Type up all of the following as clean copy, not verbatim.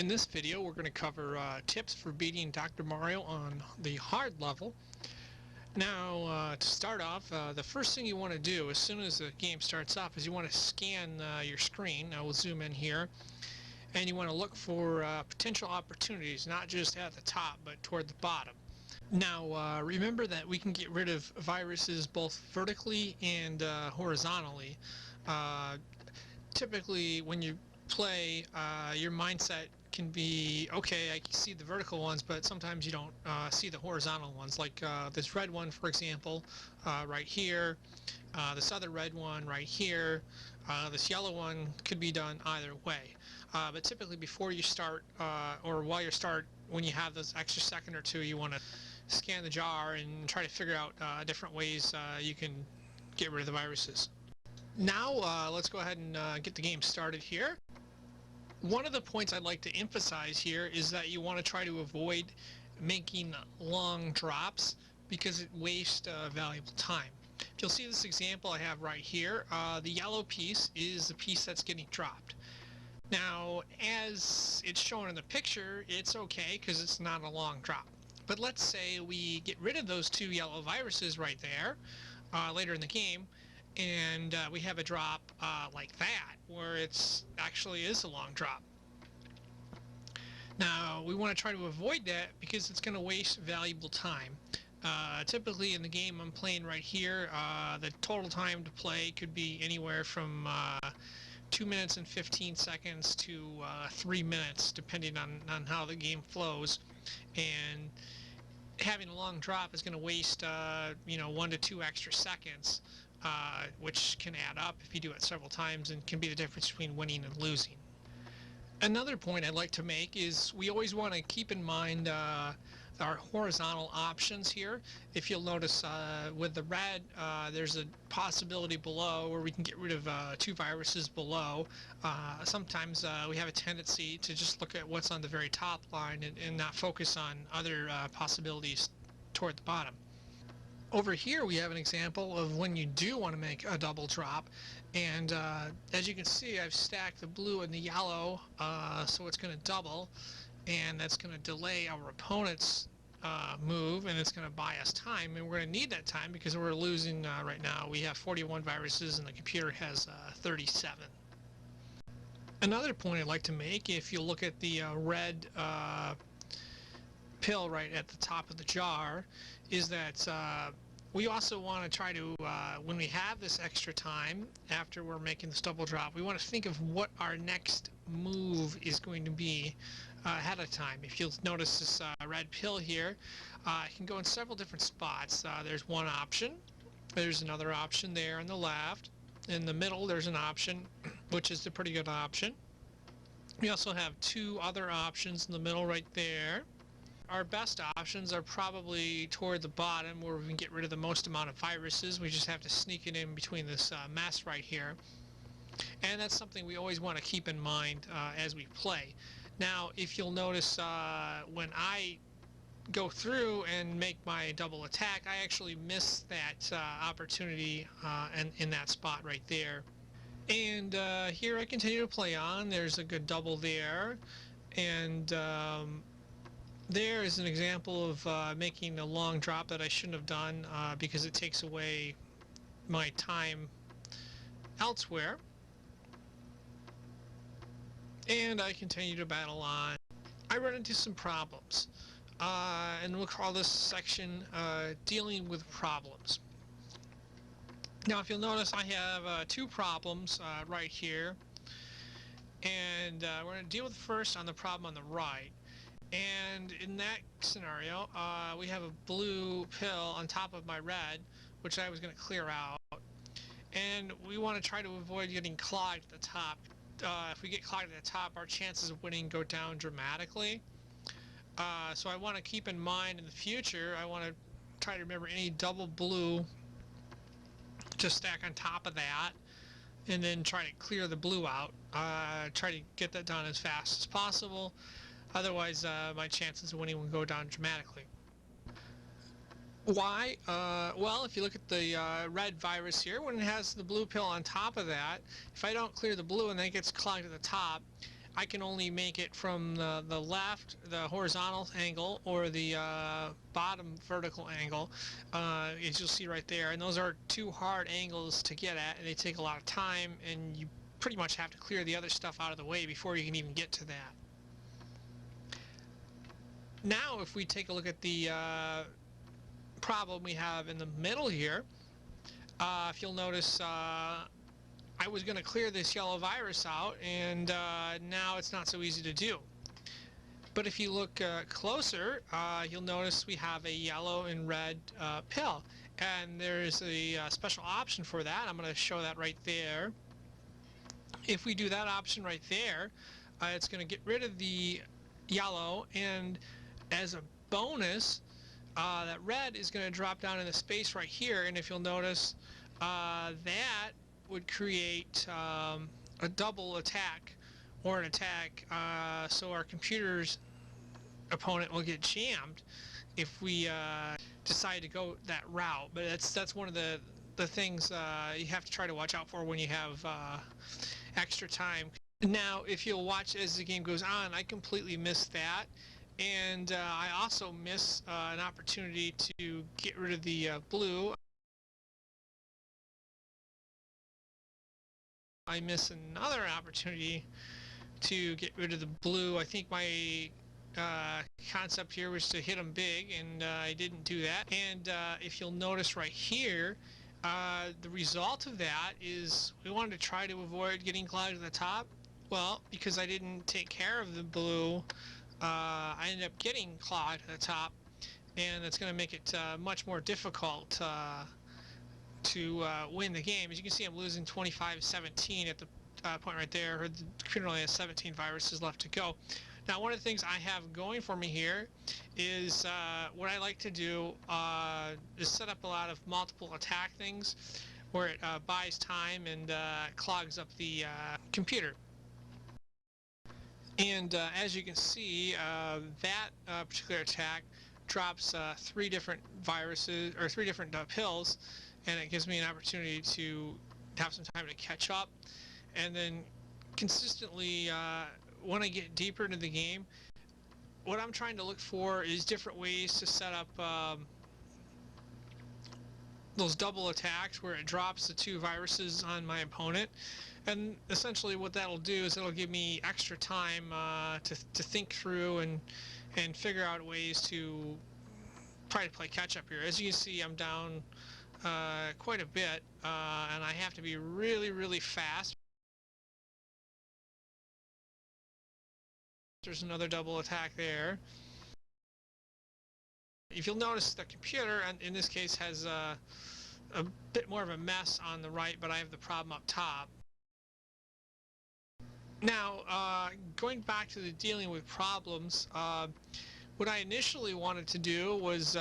In this video, we're going to cover tips for beating Dr. Mario on the hard level. Now, to start off, the first thing you want to do as soon as the game starts off is you want to scan your screen. Now, we'll zoom in here, and you want to look for potential opportunities, not just at the top, but toward the bottom. Now, remember that we can get rid of viruses both vertically and horizontally. Uh, Typically, when you play, your mindset can be, okay, I can see the vertical ones, but sometimes you don't see the horizontal ones, like this red one, for example, right here, this other red one right here, this yellow one could be done either way. But typically before you start, or while you start, when you have this extra second or two, you want to scan the jar and try to figure out different ways you can get rid of the viruses. Now let's go ahead and get the game started here. One of the points I'd like to emphasize here is that you want to try to avoid making long drops because it wastes valuable time. If you'll see this example I have right here, the yellow piece is the piece that's getting dropped. Now, as it's shown in the picture, it's okay because it's not a long drop. But let's say we get rid of those two yellow viruses right there later in the game, and we have a drop like that where it's actually is a long drop. Now we want to try to avoid that because it's going to waste valuable time. Typically in the game I'm playing right here, the total time to play could be anywhere from 2 minutes and 15 seconds to 3 minutes, depending on how the game flows. And having a long drop is going to waste 1 to 2 extra seconds, which can add up if you do it several times and can be the difference between winning and losing. Another point I'd like to make is we always want to keep in mind our horizontal options here. If you'll notice with the red, there's a possibility below where we can get rid of 2 viruses below. Sometimes we have a tendency to just look at what's on the very top line and not focus on other possibilities toward the bottom. Over here we have an example of when you do want to make a double drop, and as you can see I've stacked the blue and the yellow, so it's going to double, and that's going to delay our opponent's move, and it's going to buy us time, and we're going to need that time because we're losing right now. We have 41 viruses and the computer has 37. Another point I'd like to make, if you look at the red pill right at the top of the jar, is that we also want to try to, when we have this extra time after we're making this double drop, we want to think of what our next move is going to be ahead of time. If you'll notice this red pill here, it can go in several different spots. There's one option, there's another option there on the left, in the middle there's an option which is a pretty good option. We also have 2 other options in the middle right there. Our best options are probably toward the bottom where we can get rid of the most amount of viruses. We just have to sneak it in between this mess right here. And that's something we always want to keep in mind as we play. Now, if you'll notice, when I go through and make my double attack, I actually miss that opportunity in that spot right there. And here I continue to play on. There's a good double there. And there is an example of making a long drop that I shouldn't have done because it takes away my time elsewhere. And I continue to battle on. I run into some problems, and we'll call this section dealing with problems. Now if you'll notice, I have 2 problems right here, and we're going to deal with first on the problem on the right. And in that scenario, we have a blue pill on top of my red, which I was going to clear out. And we want to try to avoid getting clogged at the top. If we get clogged at the top, our chances of winning go down dramatically. So I want to keep in mind in the future, I want to try to remember any double blue to stack on top of that, and then try to clear the blue out. Try to get that done as fast as possible. Otherwise, my chances of winning will go down dramatically. Why? Well, if you look at the red virus here, when it has the blue pill on top of that, if I don't clear the blue and then it gets clogged at the top, I can only make it from the left, the horizontal angle, or the bottom vertical angle, as you'll see right there. And those are two hard angles to get at, and they take a lot of time, and you pretty much have to clear the other stuff out of the way before you can even get to that. Now, if we take a look at the problem we have in the middle here, if you'll notice, I was going to clear this yellow virus out, and now it's not so easy to do. But if you look closer, you'll notice we have a yellow and red pill, and there's a special option for that. I'm going to show that right there. If we do that option right there, it's going to get rid of the yellow, and as a bonus, that red is going to drop down in the space right here, and if you'll notice, that would create a double attack or an attack, so our computer's opponent will get jammed if we decide to go that route. But that's one of the things you have to try to watch out for when you have extra time. Now, if you'll watch as the game goes on, I completely missed that, and I also miss an opportunity to get rid of the blue. I miss another opportunity to get rid of the blue. I think my concept here was to hit them big, and I didn't do that. And if you'll notice right here, the result of that is we wanted to try to avoid getting clogged at the top. Well, because I didn't take care of the blue, I ended up getting clogged at the top, and that's going to make it much more difficult to win the game. As you can see, I'm losing 25-17 at the point right there. The computer only has 17 viruses left to go. Now, one of the things I have going for me here is what I like to do is set up a lot of multiple attack things where it buys time and clogs up the computer. And as you can see, that particular attack drops 3 different viruses, or 3 different pills, and it gives me an opportunity to have some time to catch up. And then consistently, when I get deeper into the game, what I'm trying to look for is different ways to set up those double attacks where it drops the 2 viruses on my opponent. And essentially what that'll do is it'll give me extra time to think through and figure out ways to try to play catch up here. As you can see, I'm down quite a bit, and I have to be really, really fast. There's another double attack there. If you'll notice, the computer, in this case, has a bit more of a mess on the right, but I have the problem up top. Now, going back to the dealing with problems, what I initially wanted to do was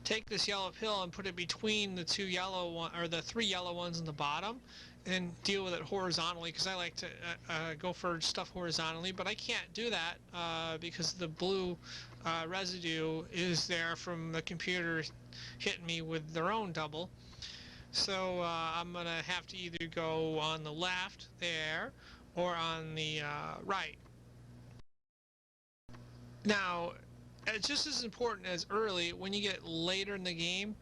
take this yellow pill and put it between the 2 yellow one, or the 3 yellow ones in the bottom, and deal with it horizontally, because I like to go for stuff horizontally, but I can't do that because the blue residue is there from the computer hitting me with their own double. So I'm going to have to either go on the left there or on the right. Now, just as important as early, when you get later in the game,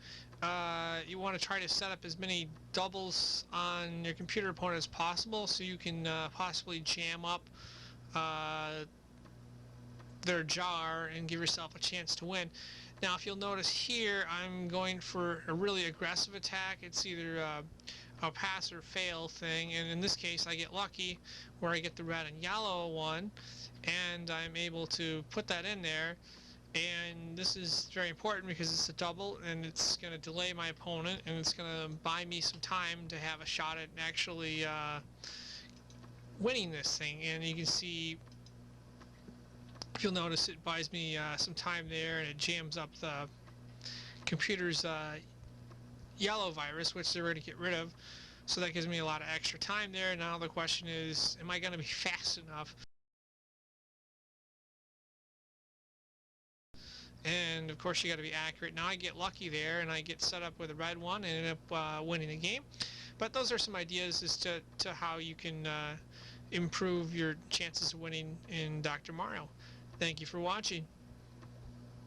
you want to try to set up as many doubles on your computer opponent as possible, so you can possibly jam up their jar and give yourself a chance to win. Now, if you'll notice here, I'm going for a really aggressive attack. It's either a pass or fail thing, and in this case I get lucky where I get the red and yellow one, and I'm able to put that in there. And this is very important because it's a double, and it's going to delay my opponent, and it's going to buy me some time to have a shot at actually winning this thing. And you can see, if you'll notice, it buys me some time there, and it jams up the computer's yellow virus, which they're going to get rid of. So that gives me a lot of extra time there. Now the question is, am I going to be fast enough? And of course you got to be accurate. Now I get lucky there, and I get set up with a red one and end up winning the game. But those are some ideas as to how you can improve your chances of winning in Dr. Mario. Thank you for watching.